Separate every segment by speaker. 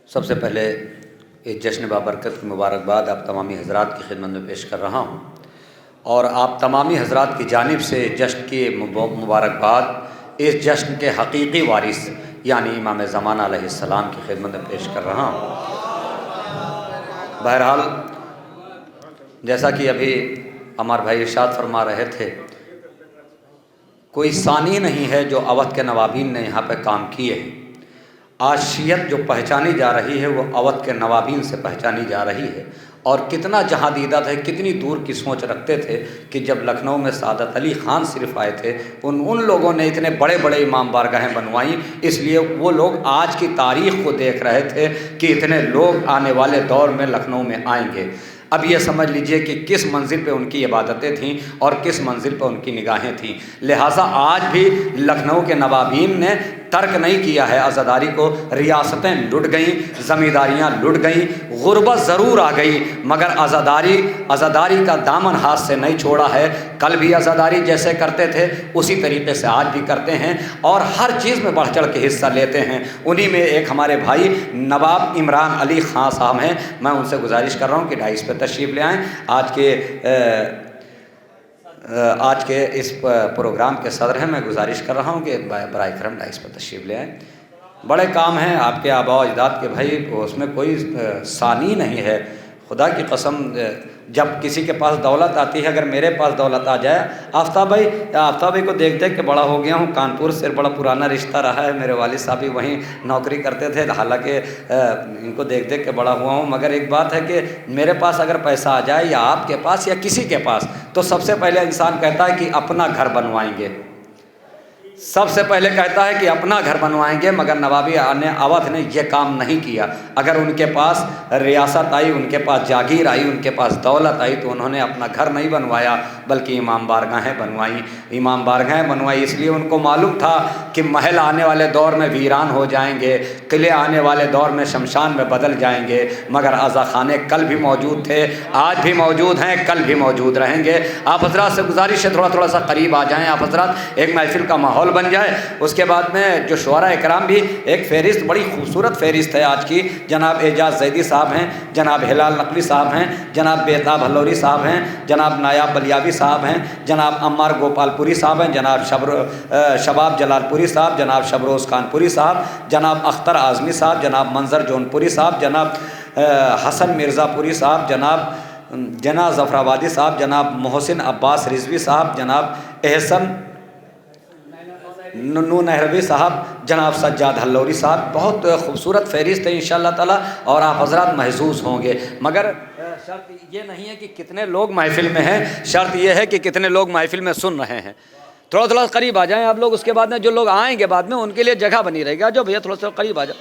Speaker 1: सबसे पहले इस जश्न बाबरकत की मुबारकबाद आप तमामी हज़रात की खिदमत में पेश कर रहा हूँ और आप तमामी हज़रात की जानिब से जश्न की मुबारकबाद इस जश्न के हकीकी वारिस यानी इमाम ज़माना अलैहिस्सलाम की खिदमत में पेश कर रहा हूँ। बहरहाल जैसा कि अभी हमारे भाई इरशाद फरमा रहे थे, कोई सानी नहीं है जो अवध के नवाबीन ने यहाँ पे काम किए हैं। आज शियत जो पहचानी जा रही है वो अवध के नवाबीन से पहचानी जा रही है। और कितना जहाँ दीदा थे, कितनी दूर की सोच रखते थे कि जब लखनऊ में सादत अली ख़ान सिर्फ आए थे, उन लोगों ने इतने बड़े बड़े इमाम बारगाहें बनवाई, इसलिए वो लोग आज की तारीख़ को देख रहे थे कि इतने लोग आने वाले दौर में लखनऊ में आएंगे। अब ये समझ लीजिए कि किस मंजिल पे उनकी इबादतें थीं और किस मंजिल पे उनकी निगाहें थीं। लिहाजा आज भी लखनऊ के नवाबीन ने तर्क नहीं किया है अज़ादारी को। रियासतें लुट गईं, ज़मींदारियाँ लुट गईं, गुर्बत ज़रूर आ गई, मगर अज़ादारी का दामन हाथ से नहीं छोड़ा है। कल भी अज़ादारी जैसे करते थे उसी तरीके से आज भी करते हैं और हर चीज़ में बढ़ चढ़ के हिस्सा लेते हैं। उन्हीं में एक हमारे भाई नवाब इमरान अली ख़ान साहब हैं। मैं उनसे गुजारिश कर रहा हूँ कि डाइस पे तशरीफ़ ले आएँ। आज के इस प्रोग्राम के सदर हैं, मैं गुजारिश कर रहा हूँ कि बराए करम डाइस पर तशरीफ़ ले आएँ। बड़े काम हैं आपके आबा अजदाद के भाई, उसमें कोई सानी नहीं है। खुदा की कसम, जब किसी के पास दौलत आती है, अगर मेरे पास दौलत आ जाए, आफ्ताब भाई को देख देख के बड़ा हो गया हूँ। कानपुर से बड़ा पुराना रिश्ता रहा है, मेरे वालिद साहब भी वहीं नौकरी करते थे, हालांकि इनको देख देख के बड़ा हुआ हूँ। मगर एक बात है कि मेरे पास अगर पैसा आ जाए या आपके पास या किसी के पास, तो सबसे पहले इंसान कहता है कि अपना घर बनवाएंगे, सबसे पहले कहता है कि अपना घर बनवाएंगे। मगर नवाबी अवध ने यह काम नहीं किया। अगर उनके पास रियासत आई, उनके पास जागीर आई, उनके पास दौलत आई, तो उन्होंने अपना घर नहीं बनवाया बल्कि इमाम बारगाहें बनवाई। इमाम बारगाहें बनवाई इसलिए उनको मालूम था कि महल आने वाले दौर में वीरान हो जाएंगे, किले आने वाले दौर में शमशान में बदल जाएंगे। मगर अज़ा खाने कल भी मौजूद थे, आज भी मौजूद हैं, कल भी मौजूद रहेंगे। आप हज़रात से गुजारिश है थोड़ा सा करीब आ जाएँ आप हज़रात, एक महफिल का माहौल बन जाए। उसके बाद में जो शुअरा इकराम भी एक फ़हरिस्त, बड़ी खूबसूरत फ़हरिस्त है आज की। जनाब एजाज़ ज़ैदी साहब हैं, जनाब हिलाल नकवी साहब हैं, जनाब बेताब हल्लौरी साहब हैं, जनाब नायाब बलियावी साहब हैं, जनाब अम्मार गोपालपुरी साहब हैं, जनाब शबाब जलालपुरी साहब, जनाब शबरोज़ खानपुरी साहब, जनाब अख्तर आज़मी साहब, जनाब मंजर जौनपुरी साहब, जनाब हसन मिर्ज़ापुरी साहब, जनाब ज़फ़राबादी साहब, जनाब मोहसिन अब्बास रिजवी साहब, जनाब एहसन नू नहरवी साहब, जनाब सज्जाद हल्लौरी साहब। बहुत खूबसूरत फ़हरिस्त है इंशाअल्लाह ताला और आप हज़रात महसूस होंगे। मगर शर्त ये नहीं है कि कितने लोग महफिल में हैं, शर्त ये है कि कितने लोग महफिल में सुन रहे हैं। थोड़ा करीब आ जाएं आप लोग, उसके बाद में जो लोग आएंगे बाद में उनके लिए जगह बनी रहेगी। जो भैया थोड़ा सा करीब आ जाओ।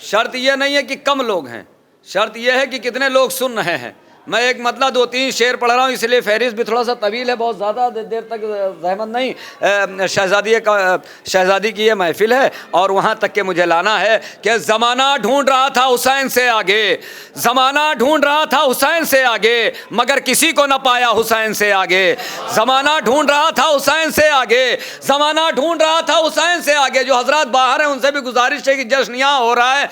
Speaker 1: शर्त यह नहीं है कि कम लोग हैं, शर्त यह है कि कितने लोग सुन रहे हैं। मैं एक मतलब 2-3 शेर पढ़ रहा हूँ, इसलिए फहरिस्त भी थोड़ा सा तवील है, बहुत ज़्यादा देर तक ज़हमत नहीं। शहज़ादी की ये महफिल है और वहाँ तक के मुझे लाना है कि ज़माना ढूंढ रहा था हुसैन से आगे, ज़माना ढूंढ रहा था हुसैन से आगे, मगर किसी को न पाया हुसैन से आगे। ज़माना ढूंढ रहा था हुसैन से आगे, ज़माना ढूंढ रहा था हुसैन से आगे। जो हज़रात बाहर हैं उनसे भी गुजारिश है कि जश्न यहाँ हो रहा है।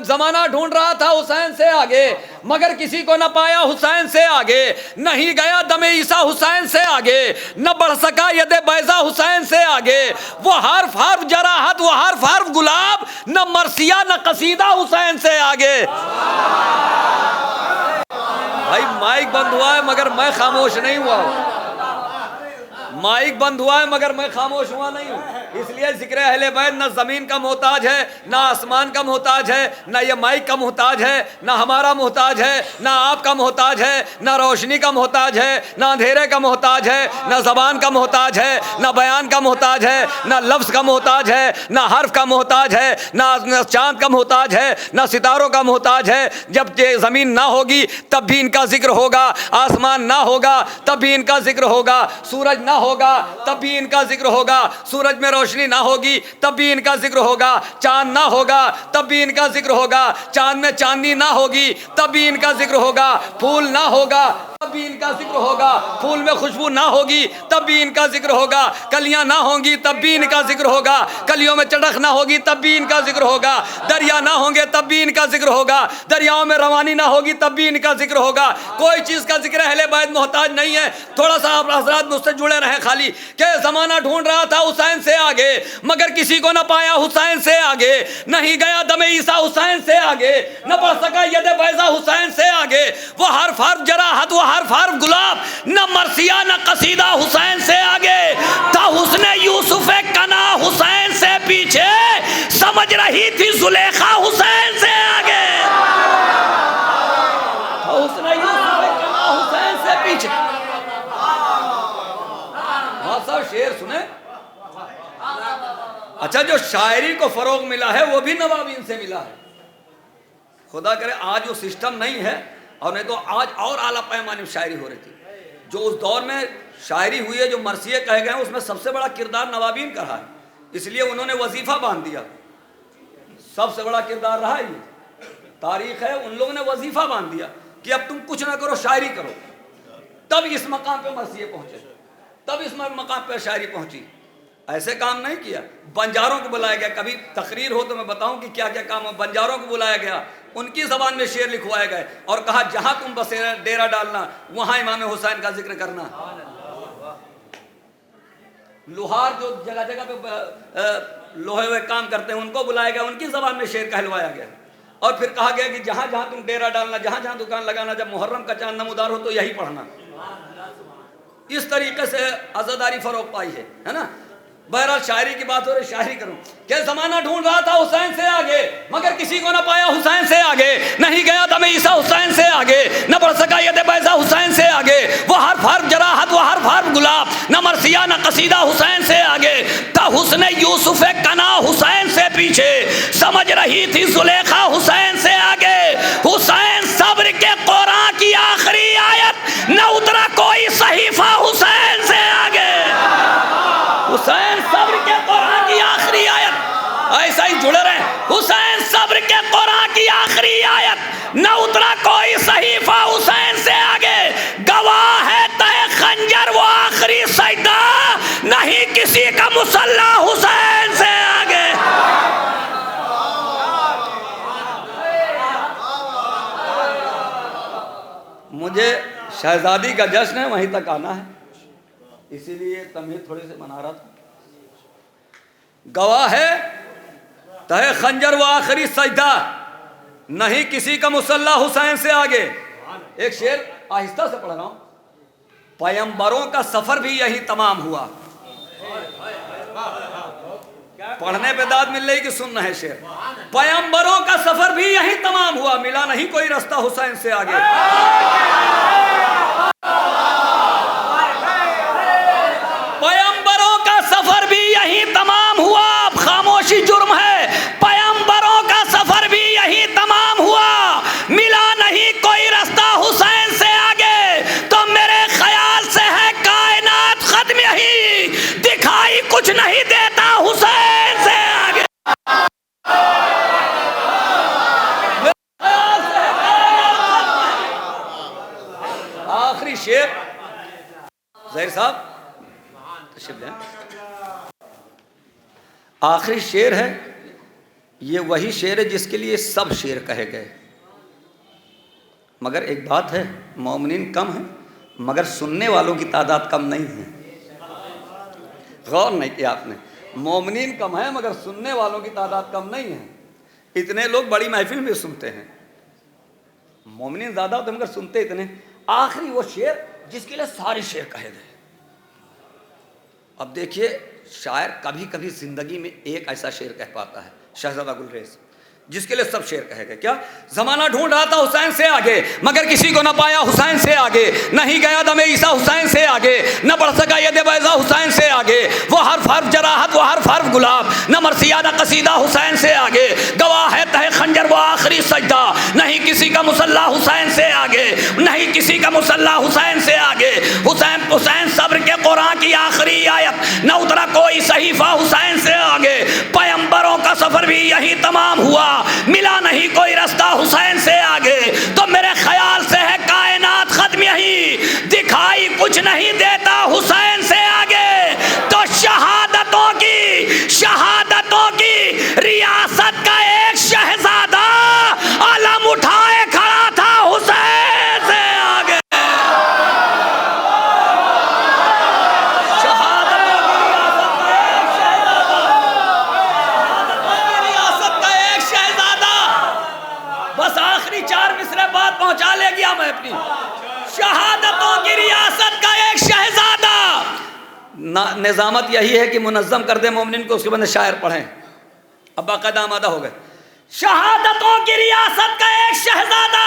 Speaker 1: ज़माना ढूंढ रहा था हुसैन से आगे, मगर किसी को न पाया हुसैन से आगे। नहीं गया दमे ईसा हुसैन से आगे, न बढ़ सका यदे बैजा हुसैन से आगे। वो हर्फ जराहत, वो हर्फ गुलाब, न मरसिया न कसीदा हुसैन से आगे। भाई माइक बंद हुआ है मगर मैं खामोश नहीं हुआ हूं, माइक बंद हुआ है मगर मैं खामोश हुआ नहीं हूँ। इसलिए जिक्र अहले बैत न ज़मीन का मोहताज है, न आसमान का मोहताज है, न ये माइक का मोहताज है, न हमारा मोहताज है, न आपका मोहताज है, न रोशनी का मोहताज है, न अंधेरे का मोहताज है, न ज़बान का मोहताज है, न बयान का मोहताज है, न लफ्ज़ का मोहताज है, न हर्फ का मोहताज है, न चाँद का मोहताज है, न सितारों का मोहताज है। जब ज़मीन ना होगी तब भी इनका जिक्र होगा, आसमान ना होगा तब भी इनका जिक्र होगा, सूरज ना होगा तब भी इनका जिक्र होगा, सूरज में रोशनी ना होगी तब भी इनका जिक्र होगा, चांद ना होगा तब भी इनका जिक्र होगा, चांद में चांदनी ना होगी तब भी इनका जिक्र होगा, फूल ना होगा तब भी इनका जिक्र होगा, फूल में खुशबू ना होगी तब भी इनका जिक्र होगा, कलियां ना होंगी तब भी इनका जिक्र होगा, कलियों में चटक ना होगी तब भी इनका जिक्र होगा, दरिया ना होंगे तब भी इनका जिक्र होगा, दरियाओं में रवानी ना होगी तब भी इनका जिक्र होगा। कोई चीज का जिक्र अहले बैत मोहताज नहीं है। थोड़ा सा आप हजरात मुझसे जुड़े रहे खाली के जमाना ढूंढ रहा था हुसैन से आगे, मगर किसी को ना पाया हुसैन से आगे, नहीं गया दमे ईसा हुसैन से आगे, न बढ़ सका यदे बैजा हुसैन से आगे, वो हर्फ हर्फ जराहत वो हर्फ हर्फ गुलाब, न मरसिया न कसीदा हुसैन से आगे, था हुस्ने यूसुफ कना हुसैन से पीछे, समझ रही थी जुलेखा हुसैन से आगे, हुस्ने यूसुफ कना हुसैन से पीछे। हाँ साहब शेर सुने। अच्छा, जो शायरी को फरोग मिला है वो भी नवाबीन से मिला है। खुदा करे आज वो सिस्टम नहीं है, और नहीं तो आज और आला पैमाने में शायरी हो रही थी। जो उस दौर में शायरी हुई है, जो मरसिए कहे गए हैं, उसमें सबसे बड़ा किरदार नवाबीन का रहा है, इसलिए उन्होंने वजीफा बांध दिया। सबसे बड़ा किरदार रहा ये तारीख है, उन लोगों ने वजीफा बांध दिया कि अब तुम कुछ ना करो, शायरी करो। तब इस मकाम पे मरसिए पहुंचे, तब इस मकाम पे शायरी पहुंची। ऐसे काम नहीं किया। बंजारों को बुलाया गया, कभी तकरीर हो तो मैं बताऊं कि क्या क्या काम हो। बंजारों को बुलाया गया, उनकी ज़बान में शेर लिखवाए गए और कहा जहां तुम बसेरा डेरा डालना वहां इमाम हुसैन का जिक्र करना। लोहार जो जगह जगह पे लोहे हुए काम करते हैं उनको बुलाया गया, उनकी ज़बान में शेर कहलवाया गया और फिर कहा गया कि जहां जहां तुम डेरा डालना, जहां जहां दुकान लगाना, जब मुहर्रम का चांद नमूदार हो तो यही पढ़ना। इस तरीके से आज़ादारी फरोग पाई है ना। बहरहाल शायरी की बात हो रही, शायरी करूं। क्या जमाना ढूंढ रहा था हुसैन से आगे, मगर किसी को ना पाया हुसैन से आगे, नहीं गया दमे ईसा हुसैन से आगे, न बढ़ सका यदे बैजा हुसैन से आगे, वो हर्फ हर्फ जराहत वो हर्फ हर्फ गुलाब, न मरसिया न कसीदा हुसैन से आगे, था हुस्ने यूसुफ कना हुसैन से पीछे, समझ रही थी जुलेखा हुसैन से आगे। हुसैन सब्र के कुरान की आखिरी आयत, न उतरा कोई सहीफा हुसैन से आगे। हुसैन सब्र के कुरान की आखिरी आयत, ऐसा ही जुड़े रहे। हुसैन सब्र के कुरान की आखिरी आयत, न उतरा कोई सहीफा हुसैन से आगे, गवाह है तय खंजर वो आखिरी सजदा, नहीं किसी का मुसल्ला हुसैन से आगे। मुझे शहजादी का जश्न है, वहीं तक आना है, इसीलिए तमहीद थोड़ी सी मना रहा था। गवाह है तहे खंजर वो आखिरी सजदा, नहीं किसी का मुसल्ला हुसैन से आगे। एक शेर आहिस्ता से पढ़ रहा हूं। पैगंबरों का सफर भी यही तमाम हुआ। पढ़ने पे दाद मिल रही कि सुन रहे शेर। पैगंबरों का सफर भी यही तमाम हुआ, मिला नहीं कोई रास्ता हुसैन से आगे। पैगंबरों का सफर भी यही तमाम हुआ, अब खामोशी जुर्म है। पैगंबरों का सफर भी यही तमाम हुआ, मिला नहीं कोई रास्ता हुसैन से आगे, तो मेरे ख्याल से है कायनात खत्म यही, दिखाई कुछ नहीं देता हुसैन से आगे। आखिरी शेर ज़हीर साहब आखिरी शेर है, ये वही शेर है जिसके लिए सब शेर कहे गए। मगर एक बात है, मोमिनीन कम है मगर सुनने वालों की तादाद कम नहीं है। गौर नहीं किया आपने, मोमिनीन कम है मगर सुनने वालों की तादाद कम नहीं है। इतने लोग बड़ी महफिल में सुनते हैं, मोमिनीन ज़्यादा होते मगर सुनते इतने। आखिरी वो शेर जिसके लिए सारे शेर कहे गए। अब देखिए, शायर कभी कभी जिंदगी में एक ऐसा शेर कह पाता है, शहजादा गुलरेज, जिसके लिए सब शेर कहे गए। क्या जमाना ढूंढ रहा था हुसैन से आगे, मगर किसी को ना पाया हुसैन से आगे, नहीं गया दमे ईसा हुसैन से आगे, न बढ़ सका यदे बैजा हुसैन से आगे, वो हर्फ हर्फ जराहत वो हर्फ हर्फ गुलाब, न मरसिया न कसीदा हुसैन से आगे, गवाह है तहे खंजर वो आखिरी सजदा, नहीं किसी का मुसल्ला हुसैन से आगे, नहीं किसी का मुसल्ला हुसैन से आगे। हुसैन हुसैन सब्र के कुरान की आखिरी आयत, न उतरा कोई सहीफा हुसैन से आगे, पैगंबरों का सफर भी यही तमाम हुआ, मिला नहीं कोई रास्ता हुसैन से आगे, तो मेरे ख्याल से है कायनात खत्म यही, रियासत का एक शहजादा अलम उठाए खड़ा था हुसैन से आगे। रियासत का एक शहजादा, बस आखिरी 4 मिसरे बात पहुंचा ले गया मैं अपनी। शहादतों की रियासत का एक शहजादा, निजामत यही है कि मुनज़्ज़म कर दे मोमिन को, उसके बाद शायर पढ़ें। अब बाकायदा आमादा हो गए। शहादतों की रियासत का एक शहजादा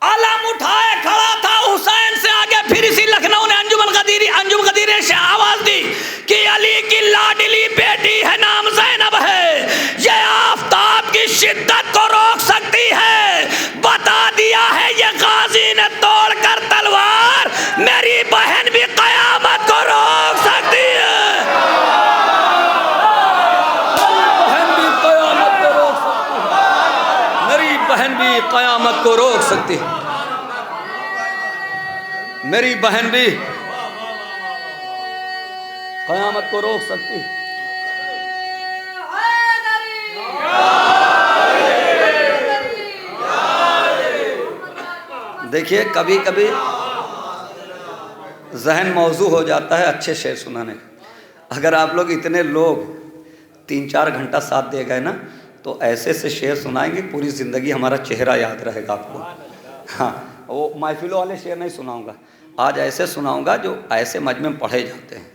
Speaker 1: अलम उठाए खड़ा था हुसैन से आगे। फिर इसी लखनऊ ने अंजुम गदीर ने आवाज दी कि अली की लाडली बेटी है, नाम ज़ैनब है, ये आफताब की शिद्दत को रोक सकती है। बता दिया है ये गाजी ने तोड़ कर तलवार, मेरी बहन भी कयामत को रोक सकती है। बहन भी कयामत को रोक सकती है, मेरी बहन भी कयामत को रोक सकती है। देखिए कभी कभी जहन मौजू हो जाता है अच्छे शेर सुनाने का। अगर आप लोग इतने लोग 3-4 घंटा साथ दे गए ना, तो ऐसे से शेर सुनाएंगे पूरी ज़िंदगी हमारा चेहरा याद रहेगा आपको। हाँ, वो महफिलों वाले शेर नहीं सुनाऊंगा, आज ऐसे सुनाऊंगा जो ऐसे मजमे में पढ़े जाते हैं।